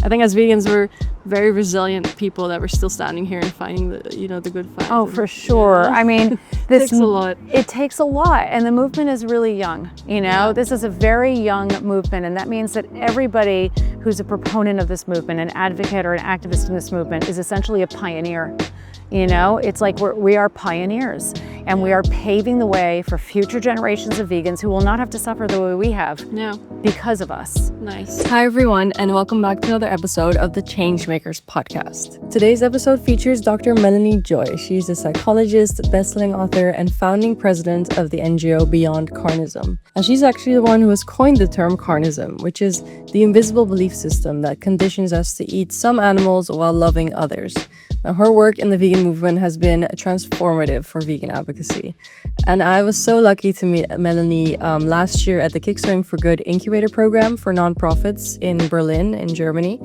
I think as vegans, we're very resilient people that we're still standing here and fighting the good fight. Oh, for sure. I mean, this takes a lot. It takes a lot, and the movement is really young. This is a very young movement, and that means that everybody who's a proponent of this movement, an advocate or an activist in this movement, is essentially a pioneer. It's like we are pioneers, and we are paving the way for future generations of vegans who will not have to suffer the way we have because of us. Nice. Hi, everyone, and welcome back to another episode of the Changemakers podcast. Today's episode features Dr. Melanie Joy. She's a psychologist, best-selling author, and founding president of the NGO Beyond Carnism. And she's actually the one who has coined the term carnism, which is the invisible belief system that conditions us to eat some animals while loving others. Now, her work in the vegan movement has been transformative for vegan advocacy. And I was so lucky to meet Melanie last year at the Kickstarting for Good incubator program for nonprofits in Berlin, in Germany,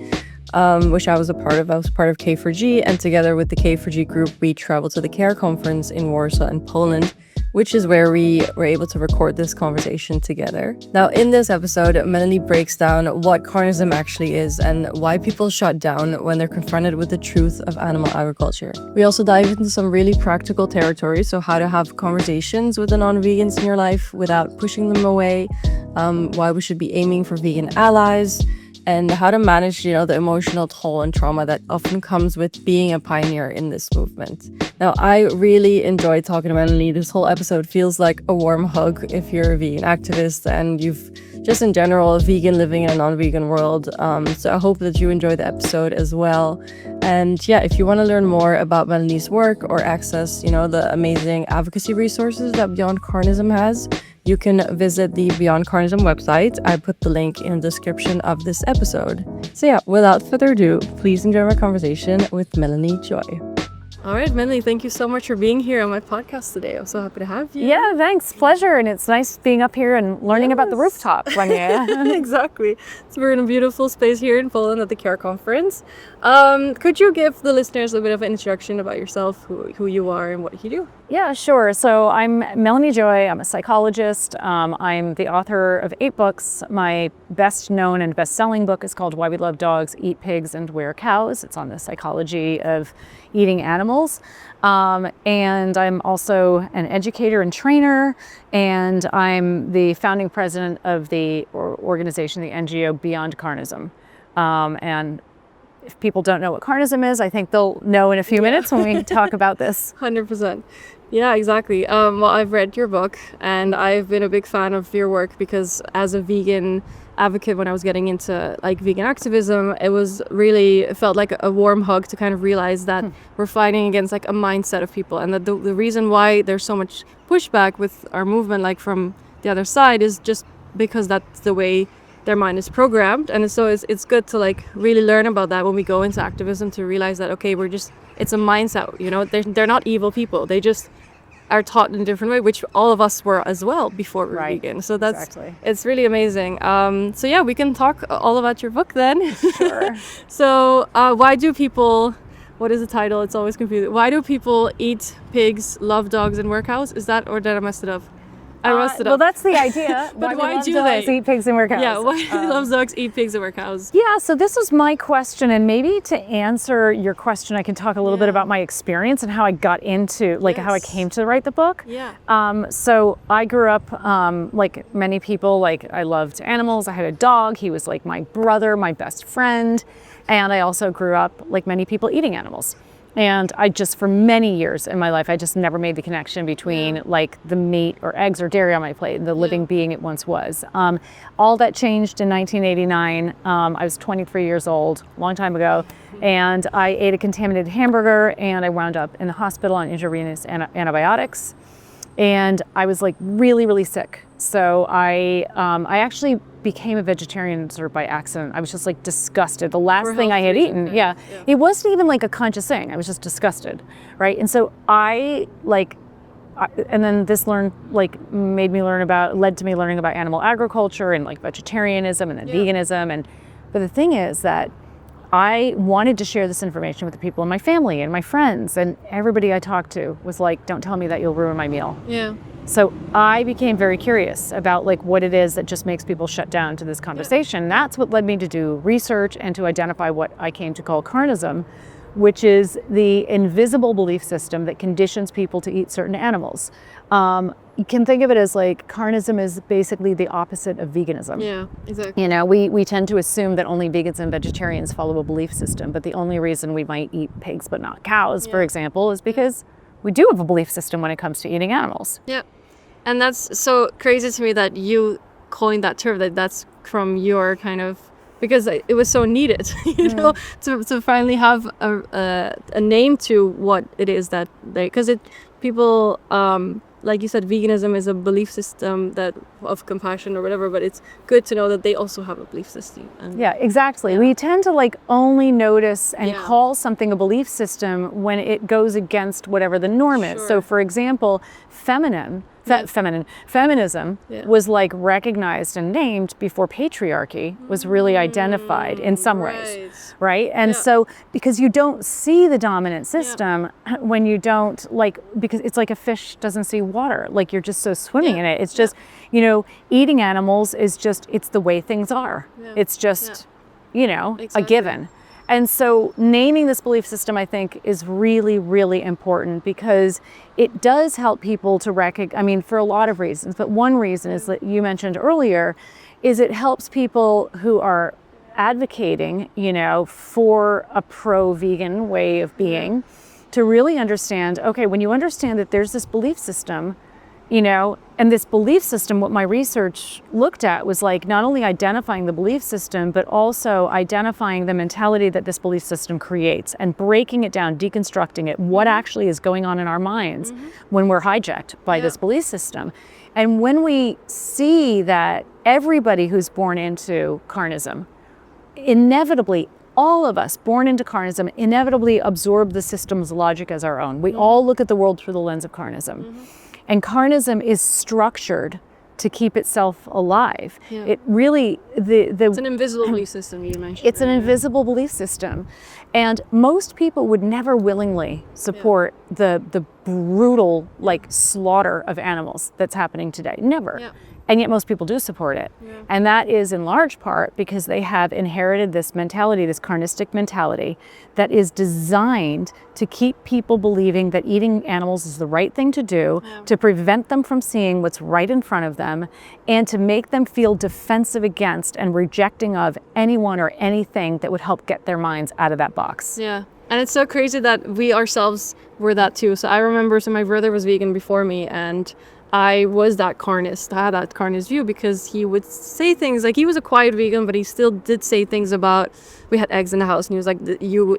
which I was a part of. I was part of K4G, and together with the K4G group, we traveled to the CARE conference in Warsaw in Poland, which is where we were able to record this conversation together. Now, in this episode, Melanie breaks down what carnism actually is and why people shut down when they're confronted with the truth of animal agriculture. We also dive into some really practical territory, so how to have conversations with the non-vegans in your life without pushing them away, why we should be aiming for vegan allies, and how to manage, the emotional toll and trauma that often comes with being a pioneer in this movement. Now, I really enjoyed talking to Melanie. This whole episode feels like a warm hug if you're a vegan activist and you've just in general a vegan living in a non-vegan world. So I hope that you enjoy the episode as well. And if you want to learn more about Melanie's work or access, the amazing advocacy resources that Beyond Carnism has, you can visit the Beyond Carnism website. I put the link in the description of this episode. So without further ado, please enjoy my conversation with Melanie Joy. All right, Melanie, thank you so much for being here on my podcast today. I'm so happy to have you. Yeah, thanks. Pleasure. And it's nice being up here and learning about the rooftop. Exactly. So we're in a beautiful space here in Poland at the CARE conference. Could you give the listeners a bit of an introduction about yourself, who you are and what you do? Yeah, sure. So I'm Melanie Joy. I'm a psychologist. I'm the author of 8 books. My best known and best-selling book is called Why We Love Dogs, Eat Pigs, and Wear Cows. It's on the psychology of eating animals. And I'm also an educator and trainer, and I'm the founding president of the organization, the NGO Beyond Carnism. And if people don't know what carnism is, I think they'll know in a few minutes when we talk about this. 100%. Yeah, exactly. Well, I've read your book, and I've been a big fan of your work because as a vegan advocate, when I was getting into vegan activism, it felt like a warm hug to kind of realize that we're fighting against a mindset of people, and that the reason why there's so much pushback with our movement from the other side is just because that's the way their mind is programmed. And so it's good to really learn about that when we go into activism, to realize that it's a mindset. They're not evil people. They just are taught in a different way, which all of us were as well before we were vegan. So it's really amazing. We can talk all about your book then. Sure. So why do people, what is the title? It's always confusing. Why do people eat pigs, love dogs, and wear cows? Is that, or did I mess it up? Well, that's the idea. But why do dogs they eat pigs and wear cows? Yeah, why do love dogs eat pigs and wear cows? Yeah, so this was my question, and maybe to answer your question, I can talk a little bit about my experience and how I got into, how I came to write the book. Yeah. So I grew up, like many people, I loved animals. I had a dog. He was like my brother, my best friend. And I also grew up, like many people, eating animals. And I just, for many years in my life, I just never made the connection between the meat or eggs or dairy on my plate and the living being it once was. All that changed in 1989. I was 23 years old, a long time ago, and I ate a contaminated hamburger, and I wound up in the hospital on intravenous antibiotics. And I was really, really sick. So I actually became a vegetarian sort of by accident. I was just disgusted. The last thing I had eaten, it wasn't even a conscious thing. I was just disgusted, right? And so and then this led to me learning about animal agriculture and vegetarianism and then veganism. But the thing is that I wanted to share this information with the people in my family and my friends, and everybody I talked to was like, don't tell me that you'll ruin my meal. Yeah. So I became very curious about like what it is that just makes people shut down to this conversation. Yeah. That's what led me to do research and to identify what I came to call carnism, which is the invisible belief system that conditions people to eat certain animals. You can think of it as like carnism is basically the opposite of veganism. Yeah, exactly. You know, we tend to assume that only vegans and vegetarians follow a belief system, but the only reason we might eat pigs but not cows, for example, is because we do have a belief system when it comes to eating animals. Yeah. And that's so crazy to me that you coined that term, that's from your kind of, because it was so needed, you know, to finally have a name to what it is that they, because people, like you said, veganism is a belief system that of compassion or whatever, but it's good to know that they also have a belief system. And yeah, exactly. We tend to like only notice and call something a belief system when it goes against whatever the norm is. So for example, feminism was like recognized and named before patriarchy was really identified in some ways, right? And so because you don't see the dominant system when you don't like, because it's like a fish doesn't see water, like you're just so swimming in it. It's just, you know, eating animals is just, it's the way things are. It's just, you know, a given. And so naming this belief system, I think, is really, really important because it does help people to recognize, I mean, for a lot of reasons, but one reason is that you mentioned earlier, is it helps people who are advocating, you know, for a pro-vegan way of being to really understand, okay, when you understand that there's this belief system, you know, and this belief system, what my research looked at was like not only identifying the belief system, but also identifying the mentality that this belief system creates and breaking it down, deconstructing it, what actually is going on in our minds when we're hijacked by this belief system. And when we see that everybody who's born into carnism, inevitably, all of us born into carnism inevitably absorb the system's logic as our own. We all look at the world through the lens of carnism. And carnism is structured to keep itself alive. It really, it's an invisible belief system you mentioned. It's an invisible belief system. And most people would never willingly support the brutal like slaughter of animals that's happening today. Never. And yet most people do support it. And that is in large part because they have inherited this mentality, this carnistic mentality that is designed to keep people believing that eating animals is the right thing to do, to prevent them from seeing what's right in front of them, and to make them feel defensive against and rejecting of anyone or anything that would help get their minds out of that box. Yeah. And it's so crazy that we ourselves were that too. So I remember, my brother was vegan before me, and I was that carnist. I had that carnist view because he would say things like, he was a quiet vegan, but he still did say things about, we had eggs in the house, and he was like, you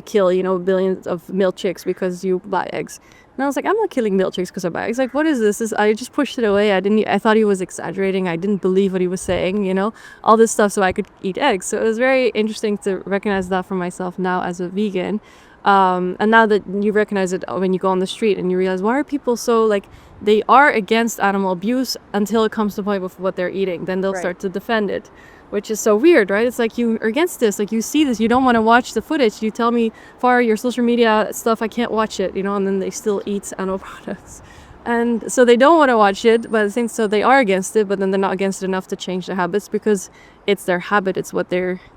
kill, you know, billions of milk chicks because you buy eggs. And I was like, I'm not killing milk chicks because I buy eggs. Like, what is this? I just pushed it away. I thought he was exaggerating. I didn't believe what he was saying, you know, all this stuff so I could eat eggs. So it was very interesting to recognize that for myself now as a vegan. And now that you recognize it when you go on the street and you realize, why are people so like, they are against animal abuse until it comes to the point of what they're eating. Then they'll start to defend it, which is so weird, right? It's like, you are against this, like you see this, you don't want to watch the footage. You tell me for your social media stuff, I can't watch it, you know, and then they still eat animal products. And so they don't want to watch it, but I think so they are against it, but then they're not against it enough to change their habits because it's their habit. It's what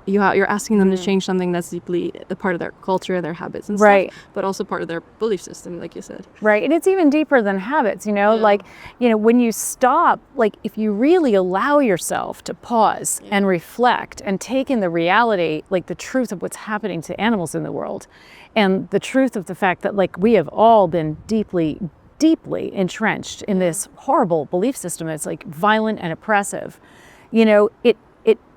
you're asking them to change something that's deeply a part of their culture, their habits and stuff, but also part of their belief system, like you said. Right. And it's even deeper than habits, you know, like, you know, when you stop, like if you really allow yourself to pause and reflect and take in the reality, like the truth of what's happening to animals in the world and the truth of the fact that like we have all been deeply entrenched in this horrible belief system that's like violent and oppressive, you know, it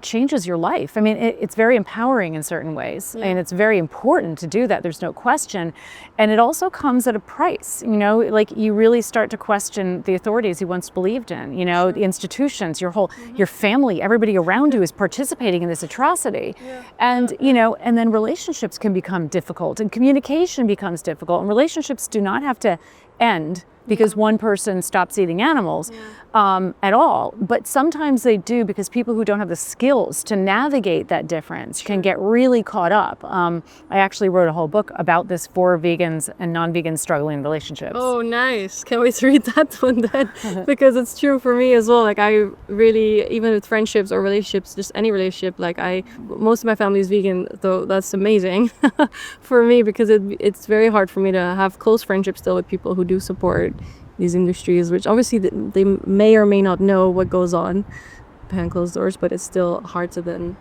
changes your life. I mean, it's very empowering in certain ways, and it's very important to do that. There's no question. And it also comes at a price, you know, like you really start to question the authorities you once believed in, you know, the institutions, your whole, your family, everybody around you is participating in this atrocity. And, you know, and then relationships can become difficult and communication becomes difficult, and relationships do not have to end because one person stops eating animals at all. But sometimes they do because people who don't have the skills skills to navigate that difference can get really caught up. I actually wrote a whole book about this for vegans and non-vegans struggling in relationships. Oh, nice. Can't wait to read that one then. Because it's true for me as well. Like, I really, even with friendships or relationships, just any relationship, like, most of my family is vegan, though that's amazing for me, because it's very hard for me to have close friendships still with people who do support these industries, which obviously they may or may not know what goes on behind closed doors, but it's still hard to then,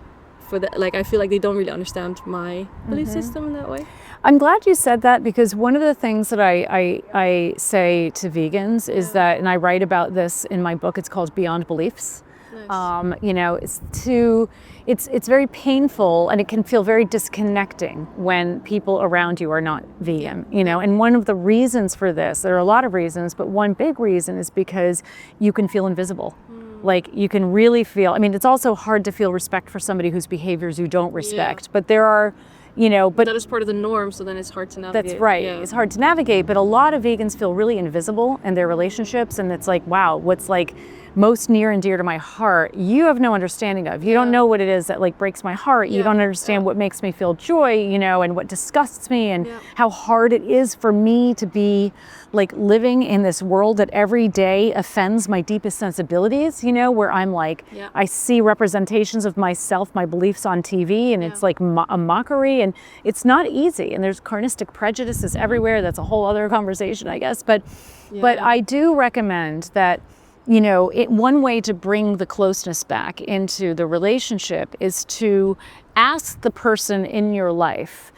like, I feel like they don't really understand my belief system in that way. I'm glad you said that, because one of the things that I say to vegans is that, and I write about this in my book, it's called Beyond Beliefs. Nice. You know, it's very painful, and it can feel very disconnecting when people around you are not vegan, you know. And one of the reasons for this, there are a lot of reasons, but one big reason is because you can feel invisible. Like, you can really feel, I mean, it's also hard to feel respect for somebody whose behaviors you don't respect, but there are, you know, but that is part of the norm, so then it's hard to navigate. That's right. It's hard to navigate, but a lot of vegans feel really invisible in their relationships, and it's like, wow, what's like most near and dear to my heart, you have no understanding of. You don't know what it is that like breaks my heart. You don't understand what makes me feel joy, you know, and what disgusts me, and how hard it is for me to be like living in this world that every day offends my deepest sensibilities, you know, where I'm like, I see representations of myself, my beliefs on TV, and it's like a mockery, and it's not easy. And there's carnistic prejudices everywhere. That's a whole other conversation, I guess. But I do recommend that, you know, one way to bring the closeness back into the relationship is to ask the person in your life,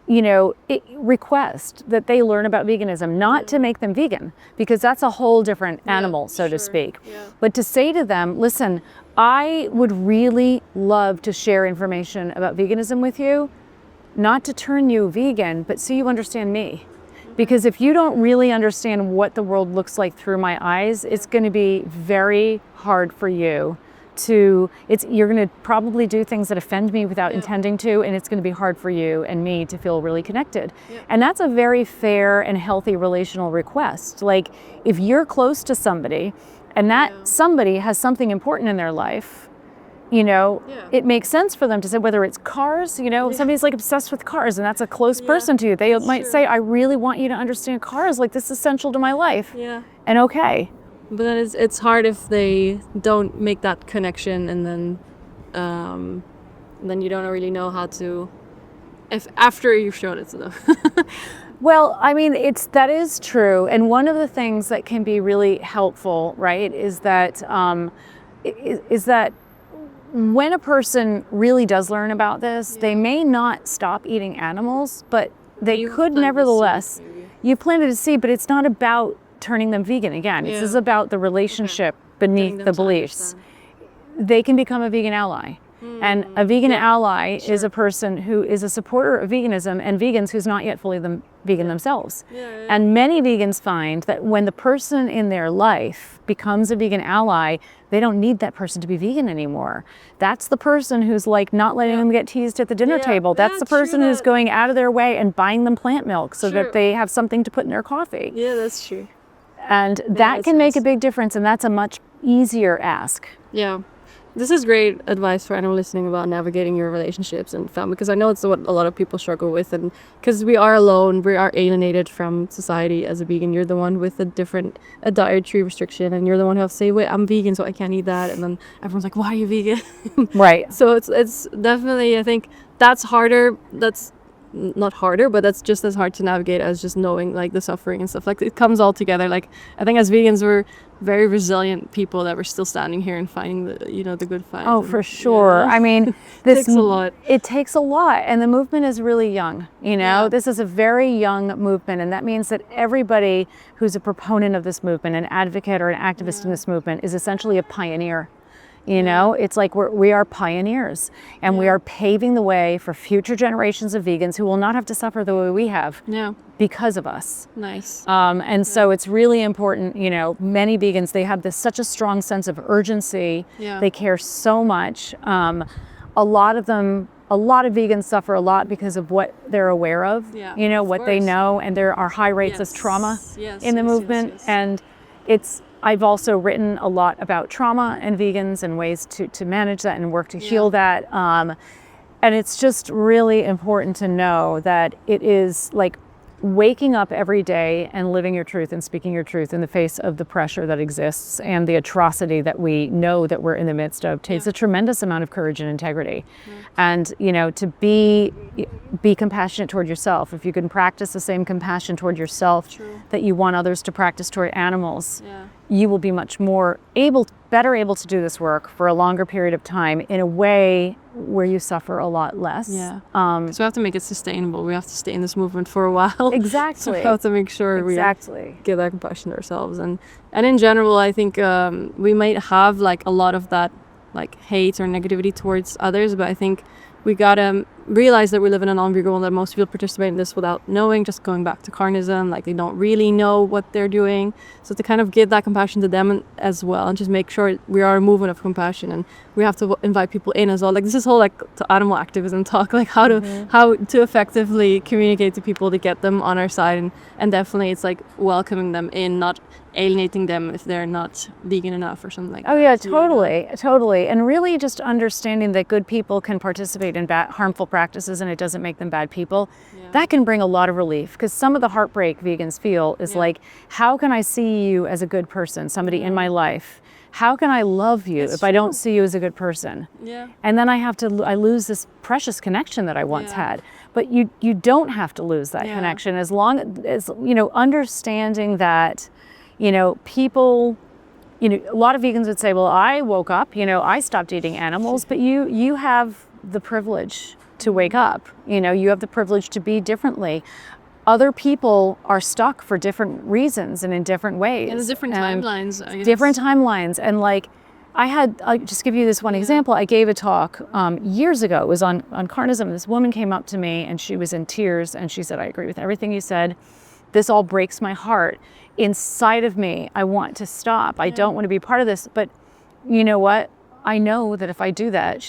you know, request that they learn about veganism, not to make them vegan, because that's a whole different animal, so to speak. But to say to them, listen, I would really love to share information about veganism with you, not to turn you vegan, but so you understand me. Because if you don't really understand what the world looks like through my eyes, it's going to be very hard for you to, you're going to probably do things that offend me without intending to, and it's going to be hard for you and me to feel really connected. And that's a very fair and healthy relational request. Like, if you're close to somebody and that somebody has something important in their life, you know, it makes sense for them to say, whether it's cars, you know, somebody's like obsessed with cars and that's a close person to you. They might say, I really want you to understand cars, like this is essential to my life. And okay. But then it's hard if they don't make that connection, and then you don't really know how to, if after you've shown it to them. Well, I mean, that is true. And one of the things that can be really helpful, right, is that when a person really does learn about this, they may not stop eating animals, but they could nevertheless, you planted a seed, but it's not about turning them vegan again. This is about the relationship beneath the beliefs. They can become a vegan ally. And a vegan ally is a person who is a supporter of veganism and vegans who's not yet fully vegan themselves. And many vegans find that when the person in their life becomes a vegan ally, they don't need that person to be vegan anymore. That's the person who's like not letting them get teased at the dinner table. That's the person who's going out of their way and buying them plant milk so that they have something to put in their coffee. Yeah, that's true. And that can make a big difference, and that's a much easier ask. Yeah. This is great advice for anyone listening about navigating your relationships and family, because I know it's what a lot of people struggle with, and because we are alone, we are alienated from society as a vegan. You're the one with a dietary restriction, and you're the one who has to say, wait, I'm vegan, so I can't eat that, and then everyone's like, why are you vegan? Right. So it's definitely, I think that's harder. That's not harder, but that's just as hard to navigate as just knowing like the suffering and stuff. Like, it comes all together. Like, I think as vegans, we're very resilient people that we're still standing here and fighting the good fight. Oh, for sure. I mean, this takes a lot. It takes a lot, and the movement is really young. You know, this is a very young movement, and that means that everybody who's a proponent of this movement, an advocate or an activist in this movement, is essentially a pioneer. You know, it's like we are pioneers, and we are paving the way for future generations of vegans who will not have to suffer the way we have because of us. Nice. And so it's really important, you know, many vegans, they have such a strong sense of urgency. They care so much. A lot of vegans suffer a lot because of what they're aware of, you know, what they know, and there are high rates of trauma in the movement. And I've also written a lot about trauma and vegans and ways to manage that and work to heal that. And it's just really important to know that it is like waking up every day and living your truth and speaking your truth in the face of the pressure that exists and the atrocity that we know that we're in the midst of takes a tremendous amount of courage and integrity. And, you know, to be compassionate toward yourself. If you can practice the same compassion toward yourself that you want others to practice toward animals, you will be much more better able to do this work for a longer period of time in a way where you suffer a lot less. So we have to make it sustainable. We have to stay in this movement for a while. Exactly. So we have to make sure we give that compassion to ourselves. And in general, I think we might have like a lot of that like hate or negativity towards others, but I think we gotta realize that we live in a non-vegan world, that most people participate in this without knowing, just going back to carnism, like they don't really know what they're doing. So to kind of give that compassion to them as well, and just make sure we are a movement of compassion, and we have to invite people in as well. Like this is whole like to animal activism talk, like how to effectively communicate to people to get them on our side, and definitely it's like welcoming them in, not alienating them if they're not vegan enough or something like that. Oh yeah, totally. And really just understanding that good people can participate in harmful practices and it doesn't make them bad people. That can bring a lot of relief, because some of the heartbreak vegans feel is like, how can I see you as a good person, somebody in my life? How can I love you if I don't see you as a good person? And then I lose this precious connection that I once had. But you don't have to lose that connection, as long as, you know, understanding that, you know, people, you know, a lot of vegans would say, well, I woke up, you know, I stopped eating animals, but you have the privilege to wake up, you know, you have the privilege to be differently. Other people are stuck for different reasons and in different ways. And there's different timelines, I guess. Different timelines. And like, I'll just give you this one example. I gave a talk years ago. It was on carnism. This woman came up to me and she was in tears and she said, I agree with everything you said. This all breaks my heart. Inside of me, I want to stop. I don't want to be part of this. But you know what? I know that if I do that,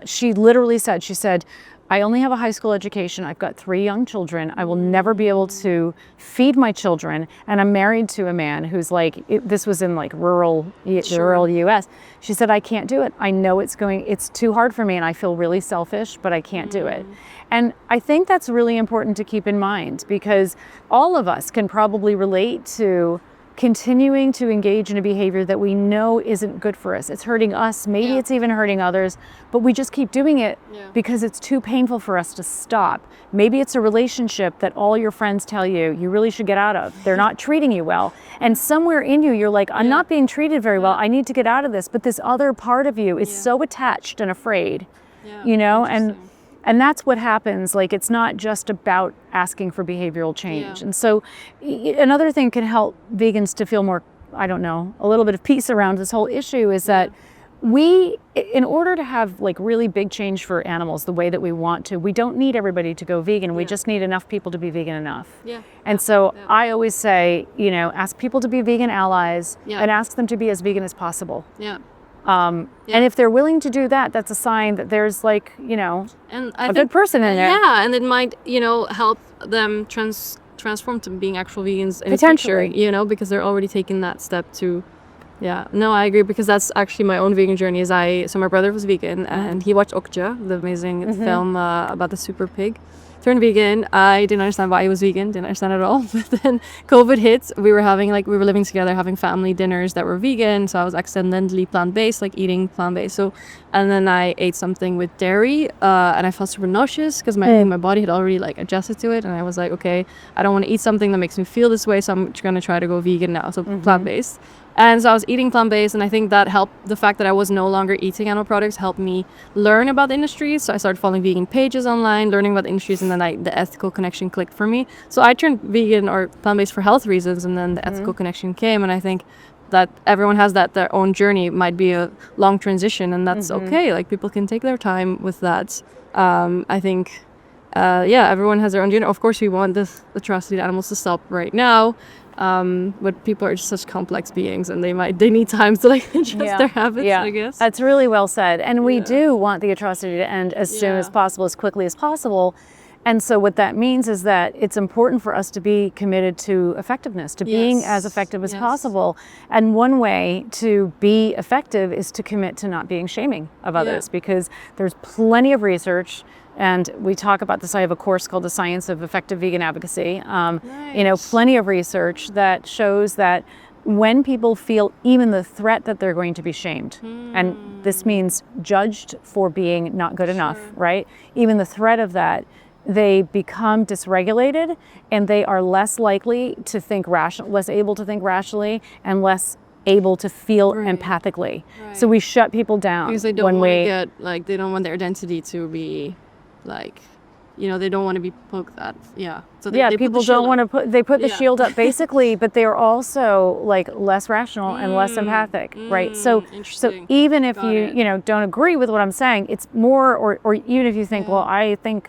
she literally said, I only have a high school education. I've got 3 young children. I will never be able to feed my children. And I'm married to a man who's like, this was in like rural US. She said, I can't do it. I know it's too hard for me and I feel really selfish, but I can't do it. And I think that's really important to keep in mind, because all of us can probably relate to continuing to engage in a behavior that we know isn't good for us. It's hurting us, maybe it's even hurting others, but we just keep doing it because it's too painful for us to stop. Maybe it's a relationship that all your friends tell you really should get out of. They're not treating you well. And somewhere in you, you're like, I'm not being treated very well. I need to get out of this. But this other part of you is so attached and afraid, you know, and that's what happens. Like, it's not just about asking for behavioral change. And so another thing can help vegans to feel more, I don't know, a little bit of peace around this whole issue is that in order to have like really big change for animals the way that we want to, we don't need everybody to go vegan. We just need enough people to be vegan enough. And so I always say, you know, ask people to be vegan allies and ask them to be as vegan as possible. And if they're willing to do that, that's a sign that there's like, you know, a good person in there. And it might, you know, help them transform to being actual vegans in the future, you know, because they're already taking that step to, no, I agree, because that's actually my own vegan journey. So my brother was vegan and he watched Okja, the amazing film about the super pig. Turned vegan. I didn't understand why he was vegan. Didn't understand at all. But then COVID hit. We were living together, having family dinners that were vegan. So I was accidentally plant-based, like eating plant-based. So, and then I ate something with dairy, and I felt super nauseous because my body had already like adjusted to it. And I was like, okay, I don't want to eat something that makes me feel this way. So I'm gonna try to go vegan now. So plant-based. And so I was eating plant-based, and I think that helped. The fact that I was no longer eating animal products helped me learn about the industries. So I started following vegan pages online, learning about the industries, and then the ethical connection clicked for me. So I turned vegan or plant-based for health reasons, and then the ethical connection came. And I think that everyone has their own journey. It might be a long transition, and that's okay. Like, people can take their time with that. I think, everyone has their own journey. Of course, we want this atrocity to animals to stop right now. But people are just such complex beings, and they need time to like adjust their habits, I guess. That's really well said. And we do want the atrocity to end as soon as possible, as quickly as possible. And so what that means is that it's important for us to be committed to effectiveness, to being as effective as possible. And one way to be effective is to commit to not being shaming of others, because there's plenty of research. And we talk about this. I have a course called The Science of Effective Vegan Advocacy. Plenty of research that shows that when people feel even the threat that they're going to be shamed, and this means judged for being not good enough, right? Even the threat of that, they become dysregulated, and they are less likely to think less able to think rationally, and less able to feel empathically. So we shut people down because they don't want to get they don't want their identity to be they don't want to be poked at. So they people don't want to put the shield up basically, but they're also less rational and less empathic, right? So even if you don't agree with what I'm saying, it's more, or even if you think, well, I think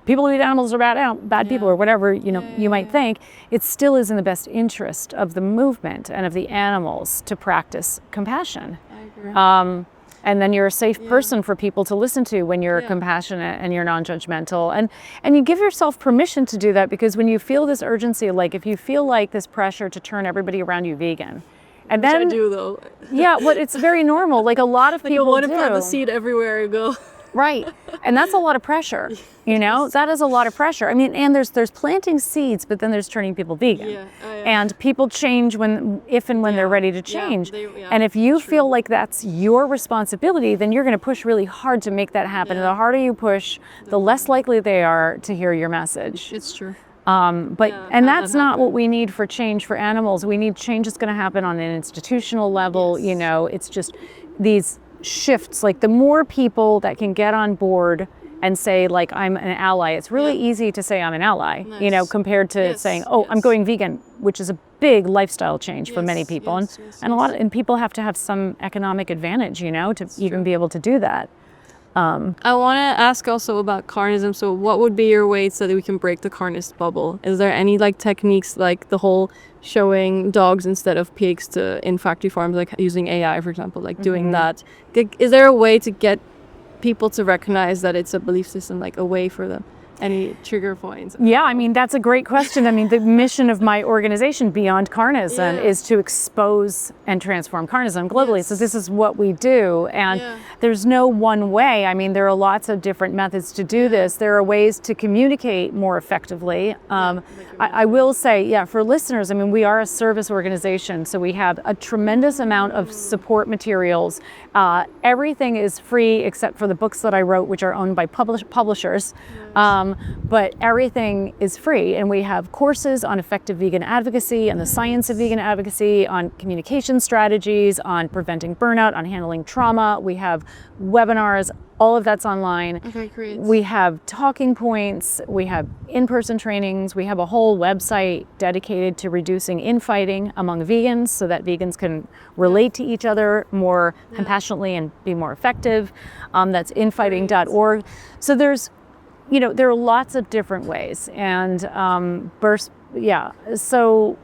people who eat animals are bad people, or whatever you might think, it still is in the best interest of the movement and of the animals to practice compassion. I agree. And then you're a safe person for people to listen to when you're compassionate and you're non-judgmental. And you give yourself permission to do that, because when you feel this urgency, if you feel this pressure to turn everybody around you vegan, and then I do though. But it's very normal. A lot of people want to plant the seed everywhere you go. Right. And that's a lot of pressure, that is a lot of pressure. I mean, and there's planting seeds, but then there's turning people vegan. And people change if and when they're ready to change. And if you feel like that's your responsibility, then you're going to push really hard to make that happen. And the harder you push, the less likely they are to hear your message. It's true. And that's not what we need for change for animals. We need change that's going to happen on an institutional level. It's just these shifts. The more people that can get on board and say I'm an ally, it's really easy to say I'm an ally, compared to saying, I'm going vegan, which is a big lifestyle change for many people. And people have to have some economic advantage, to even be able to do that. I want to ask also about carnism. So what would be your way so that we can break the carnist bubble? Is there any techniques, the whole showing dogs instead of pigs in factory farms, using AI, for example, doing that? Is there a way to get people to recognize that it's a belief system, a way for them? Any trigger points? Yeah, I mean, that's a great question. I mean, the mission of my organization, Beyond Carnism, is to expose and transform carnism globally. So this is what we do. And there's no one way. I mean, there are lots of different methods to do this. There are ways to communicate more effectively. I will say, for listeners, I mean, we are a service organization. So we have a tremendous amount of support materials. Everything is free except for the books that I wrote, which are owned by publishers. But everything is free, and we have courses on effective vegan advocacy and the science of vegan advocacy, on communication strategies, on preventing burnout, on handling trauma. We have webinars, all of that's online. Okay, great. We have talking points, we have in-person trainings, we have a whole website dedicated to reducing infighting among vegans so that vegans can relate to each other more compassionately and be more effective. That's infighting.org. So there are lots of different ways, and so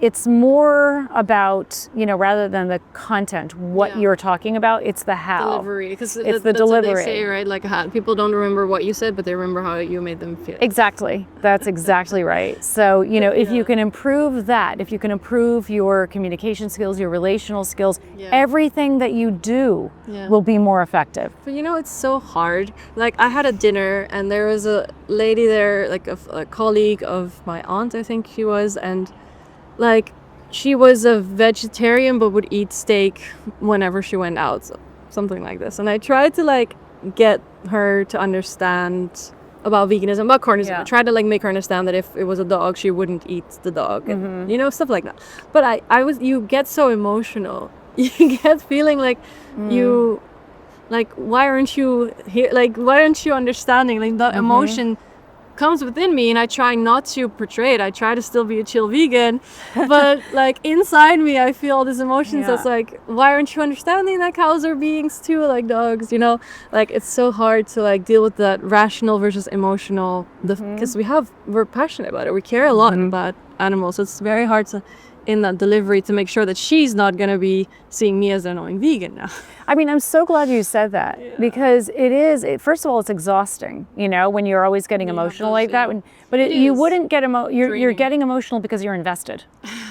it's more about, rather than the content, what you're talking about, it's the how. Delivery, because it's the that's delivery. What they say, right? How people don't remember what you said, but they remember how you made them feel. Exactly. That's exactly right. So, if you can improve that, if you can improve your communication skills, your relational skills, everything that you do will be more effective. But it's so hard. I had a dinner, and there was a lady there, a colleague of my aunt, I think she was, and she was a vegetarian but would eat steak whenever she went out, so something like this. And I tried to get her to understand about veganism, about carnism. I tried to make her understand that if it was a dog, she wouldn't eat the dog, and stuff like that. But you get so emotional. You get feeling you why aren't you here? Why aren't you understanding? The emotion comes within me, and I try not to portray it. I try to still be a chill vegan, but inside me I feel all these emotions that's why aren't you understanding that cows are beings too, like dogs, it's so hard to deal with that rational versus emotional, because we're passionate about it, we care a lot about animals, so it's very hard to in that delivery to make sure that she's not going to be seeing me as an annoying vegan now. I mean, I'm so glad you said that because first of all, it's exhausting, you know, when you're always getting emotional like that. You wouldn't get you're getting emotional because you're invested.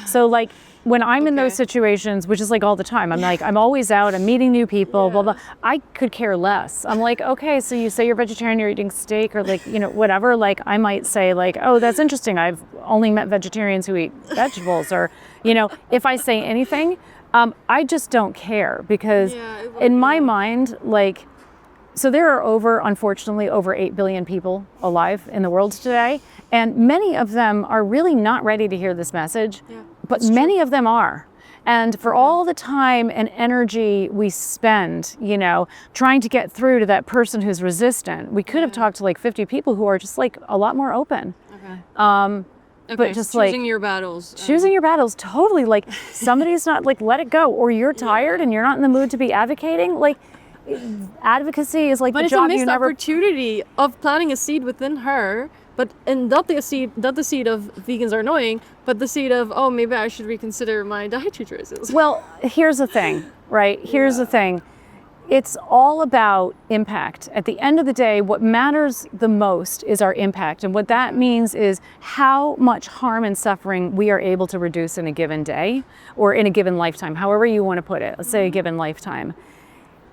So like when I'm in those situations, which is like all the time, I'm like, I'm always out, I'm meeting new people, blah, blah. I could care less. I'm like, okay, so you say you're vegetarian, you're eating steak or like, you know, whatever. Like I might say like, oh, that's interesting. I've only met vegetarians who eat vegetables or, you know, if I say anything, I just don't care because in my mind, like, so there are unfortunately, over 8 billion people alive in the world today. And many of them are really not ready to hear this message, but many of them are. And for all the time and energy we spend, you know, trying to get through to that person who's resistant, we could have talked to like 50 people who are just like a lot more open. But just like choosing your battles. Choosing your battles, totally. Like somebody's not like, let it go, or you're tired and you're not in the mood to be advocating. Like advocacy is like the job you never. But it's a missed opportunity of planting a seed within her, and not the seed of vegans are annoying, but the seed of, oh, maybe I should reconsider my dietary choices. Well, here's the thing, right? Here's the thing. It's all about impact. At the end of the day, what matters the most is our impact. And what that means is how much harm and suffering we are able to reduce in a given day or in a given lifetime, however you want to put it. Let's say a given lifetime.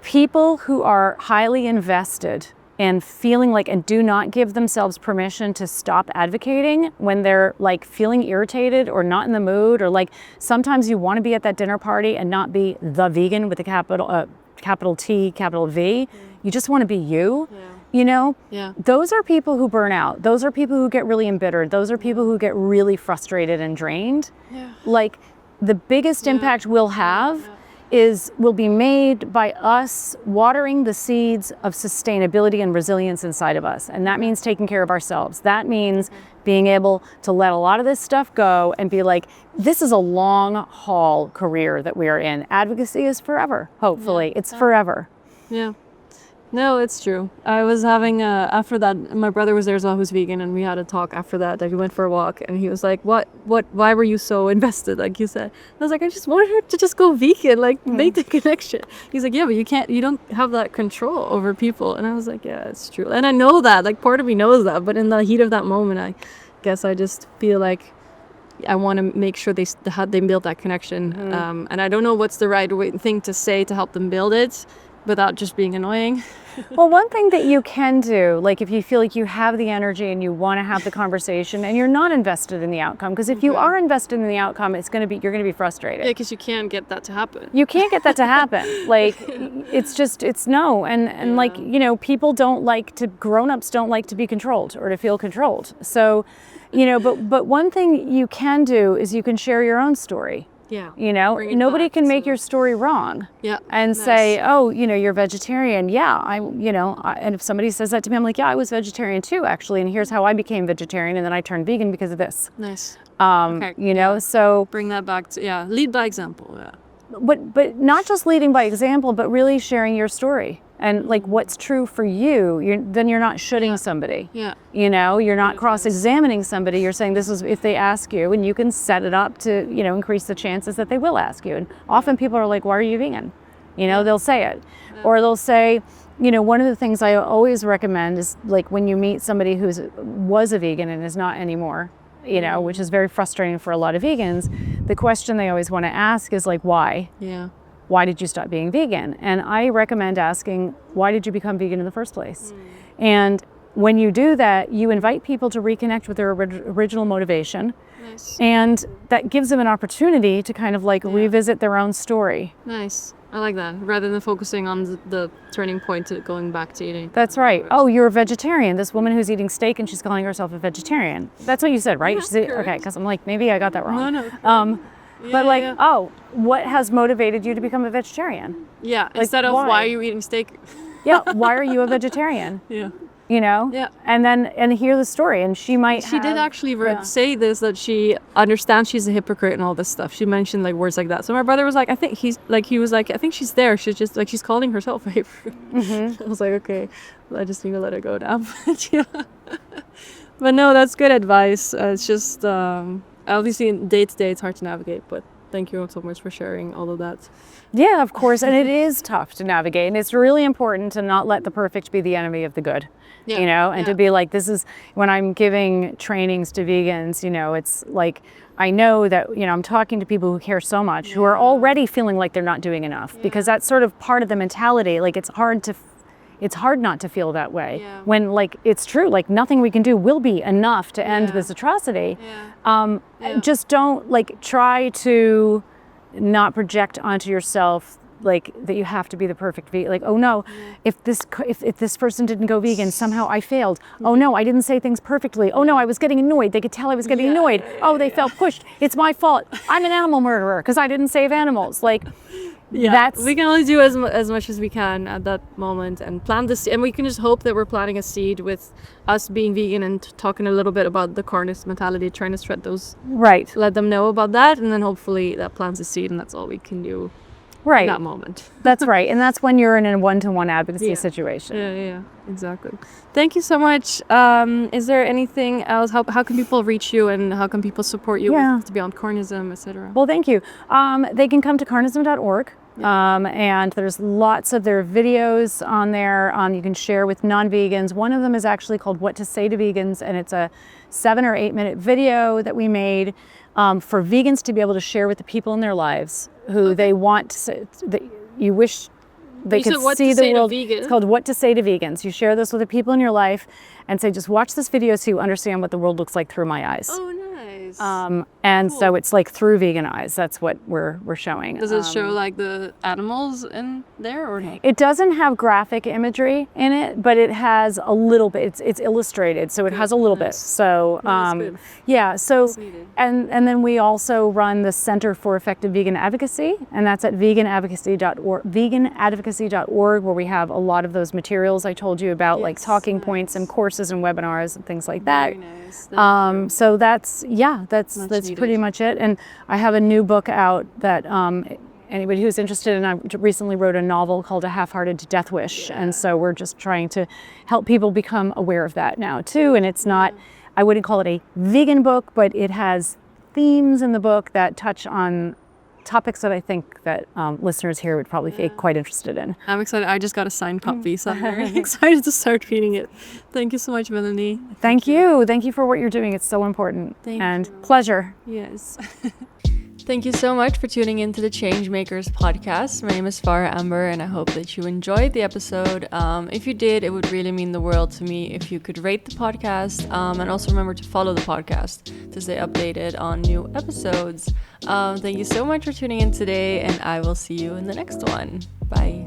People who are highly invested and feeling like, and do not give themselves permission to stop advocating when they're like feeling irritated or not in the mood, or like sometimes you want to be at that dinner party and not be the vegan with a capital T, capital V. You just want to be you, you know? Those are people who burn out. Those are people who get really embittered. Those are people who get really frustrated and drained. Like the biggest impact we'll have will be made by us watering the seeds of sustainability and resilience inside of us. And that means taking care of ourselves. That means being able to let a lot of this stuff go and be like, this is a long haul career that we are in. Advocacy is forever, hopefully. It's forever. No, it's true. I was having, after that, my brother was there as well, who's vegan, and we had a talk after that. Like, we went for a walk, and he was like, why were you so invested, like you said? And I was like, I just wanted her to just go vegan, like, make the connection. He's like, yeah, but you don't have that control over people. And I was like, yeah, it's true. And I know that, like, part of me knows that, but in the heat of that moment, I guess I just feel like I want to make sure they build that connection. And I don't know what's the right thing to say to help them build it without just being annoying. Well, one thing that you can do, like if you feel like you have the energy and you want to have the conversation and you're not invested in the outcome, because if you are invested in the outcome, you're going to be frustrated. Yeah, because you can't get that to happen. You can't get that to happen. Like it's no. And like, you know, grown-ups don't like to be controlled or to feel controlled. So, you know, but one thing you can do is you can share your own story. You know, nobody can make your story wrong. And say, oh, you know, you're vegetarian. And if somebody says that to me, I'm like, yeah, I was vegetarian too, actually. And here's how I became vegetarian. And then I turned vegan because of this. You know, so bring that back to, lead by example. But not just leading by example, but really sharing your story and like what's true for you. Then you're not shooting somebody. You know, you're not cross-examining somebody. You're saying this is if they ask you, and you can set it up to, you know, increase the chances that they will ask you. And often people are like, why are you vegan? You know, they'll say it. Or they'll say, you know, one of the things I always recommend is like when you meet somebody who was a vegan and is not anymore, you know, which is very frustrating for a lot of vegans, the question they always want to ask is like, why? Why did you stop being vegan? And I recommend asking, why did you become vegan in the first place? And when you do that, you invite people to reconnect with their original motivation. And that gives them an opportunity to kind of like revisit their own story. I like that, rather than focusing on the turning point to going back to eating. That's right. Oh, you're a vegetarian. This woman who's eating steak and she's calling herself a vegetarian. That's what you said, right? Okay, because I'm like, maybe I got that wrong. No. Oh, what has motivated you to become a vegetarian? Like, instead of why are you eating steak? Why are you a vegetarian? You know? And hear the story. And she did actually say this, that she understands she's a hypocrite and all this stuff. She mentioned like words like that. So my brother was like, I think she's there. She's just like, she's calling herself a hypocrite. I was like, okay, I just need to let her go now. But no, that's good advice. It's just, obviously in day-to-day it's hard to navigate, but thank you so much for sharing all of that. Yeah, of course. And it is tough to navigate. And it's really important to not let the perfect be the enemy of the good, and to be like, this is when I'm giving trainings to vegans, it's like, I know that, I'm talking to people who care so much, who are already feeling like they're not doing enough, because that's sort of part of the mentality. Like, it's hard not to feel that way when, like, it's true, like nothing we can do will be enough to end this atrocity. Just don't, like, try to not project onto yourself like that you have to be the perfect vegan. Like, oh no, if this person didn't go vegan, somehow I failed. Oh no, I didn't say things perfectly. Oh no, I was getting annoyed. They could tell I was getting annoyed. Oh, they felt pushed. It's my fault. I'm an animal murderer because I didn't save animals. Like, we can only do as much as we can at that moment, and plant this, and we can just hope that we're planting a seed with us being vegan and talking a little bit about the carnist mentality, trying to spread those, let them know about that, and then hopefully that plants a seed, and that's all we can do in that moment. That's right. And that's when you're in a one-to-one advocacy situation. Yeah, exactly. Thank you so much. Is there anything else? How can people reach you, and how can people support you with Beyond Carnism, etc.? Well, thank you. They can come to carnism.org. And there's lots of their videos on there. You can share with non-vegans. One of them is actually called What to Say to Vegans, and it's a 7 or 8 minute video that we made for vegans to be able to share with the people in their lives who they want to say, that you wish they could see the world. It's called What to Say to Vegans. You share this with the people in your life and say, just watch this video so you understand what the world looks like through my eyes. Oh, nice. And cool. So it's like through vegan eyes. That's what we're showing. Does it show like the animals in there or no? It doesn't have graphic imagery in it, but it has a little bit. It's illustrated, so it has a little bit. So So and then we also run the Center for Effective Vegan Advocacy, and that's at veganadvocacy.org, where we have a lot of those materials I told you about, like talking points and courses and webinars and things like that. Very nice. So that's pretty much it. And I have a new book out that anybody who's interested in, I recently wrote a novel called A Half-Hearted Death Wish. And so we're just trying to help people become aware of that now too. And it's not, I wouldn't call it a vegan book, but it has themes in the book that touch on topics that I think that listeners here would probably be quite interested in. I'm excited. I just got a signed copy, so I'm very excited to start reading it. Thank you so much, Melanie. Thank you. Thank you for what you're doing. It's so important. Thank you. Pleasure. Yes. Thank you so much for tuning into the Changemakers podcast. My name is Farah Amber, and I hope that you enjoyed the episode. If you did, it would really mean the world to me if you could rate the podcast, and also remember to follow the podcast to stay updated on new episodes. Thank you so much for tuning in today, and I will see you in the next one. Bye.